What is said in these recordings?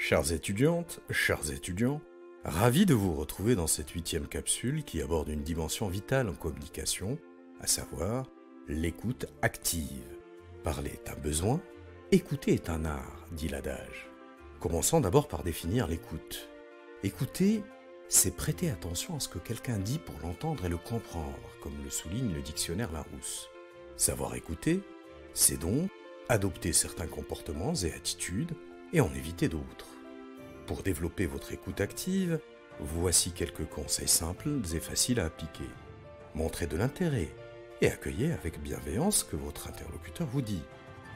Chères étudiantes, chers étudiants, ravi de vous retrouver dans cette 8e capsule qui aborde une dimension vitale en communication, à savoir l'écoute active. Parler est un besoin, écouter est un art, dit l'adage. Commençons d'abord par définir l'écoute. Écouter, c'est prêter attention à ce que quelqu'un dit pour l'entendre et le comprendre, comme le souligne le dictionnaire Larousse. Savoir écouter, c'est donc adopter certains comportements et attitudes et en éviter d'autres. Pour développer votre écoute active, voici quelques conseils simples et faciles à appliquer. Montrez de l'intérêt et accueillez avec bienveillance ce que votre interlocuteur vous dit.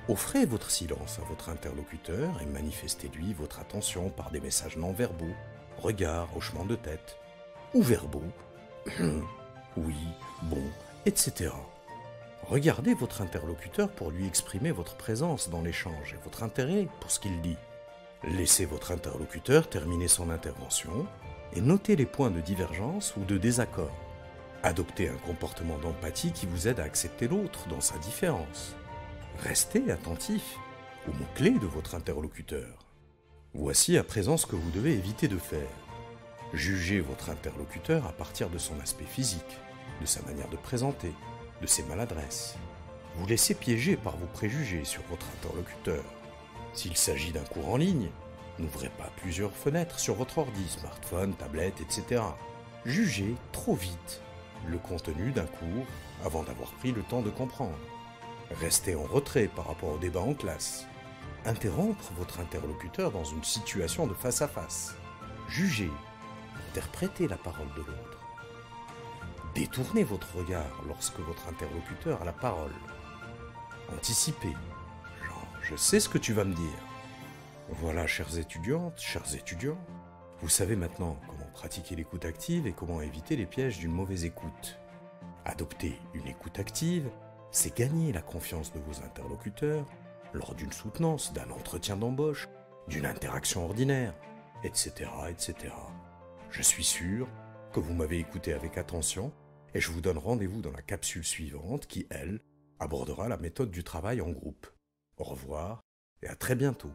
Offrez votre silence à votre interlocuteur et manifestez-lui votre attention par des messages non verbaux, regards, hochements de tête, ou verbaux, oui, bon, etc. Regardez votre interlocuteur pour lui exprimer votre présence dans l'échange et votre intérêt pour ce qu'il dit. Laissez votre interlocuteur terminer son intervention et notez les points de divergence ou de désaccord. Adoptez un comportement d'empathie qui vous aide à accepter l'autre dans sa différence. Restez attentif aux mots-clés de votre interlocuteur. Voici à présent ce que vous devez éviter de faire. Jugez votre interlocuteur à partir de son aspect physique, de sa manière de présenter, de ses maladresses. Vous laissez piéger par vos préjugés sur votre interlocuteur. S'il s'agit d'un cours en ligne, n'ouvrez pas plusieurs fenêtres sur votre ordi, smartphone, tablette, etc. Jugez trop vite le contenu d'un cours avant d'avoir pris le temps de comprendre. Restez en retrait par rapport au débat en classe. Interrompre votre interlocuteur dans une situation de face à face. Jugez, interprétez la parole de l'autre. Détournez votre regard lorsque votre interlocuteur a la parole. Anticipez. Genre, je sais ce que tu vas me dire. Voilà, chères étudiantes, chers étudiants, vous savez maintenant comment pratiquer l'écoute active et comment éviter les pièges d'une mauvaise écoute. Adopter une écoute active, c'est gagner la confiance de vos interlocuteurs lors d'une soutenance, d'un entretien d'embauche, d'une interaction ordinaire, etc., etc. Je suis sûr que vous m'avez écouté avec attention et je vous donne rendez-vous dans la capsule suivante qui, elle, abordera la méthode du travail en groupe. Au revoir et à très bientôt.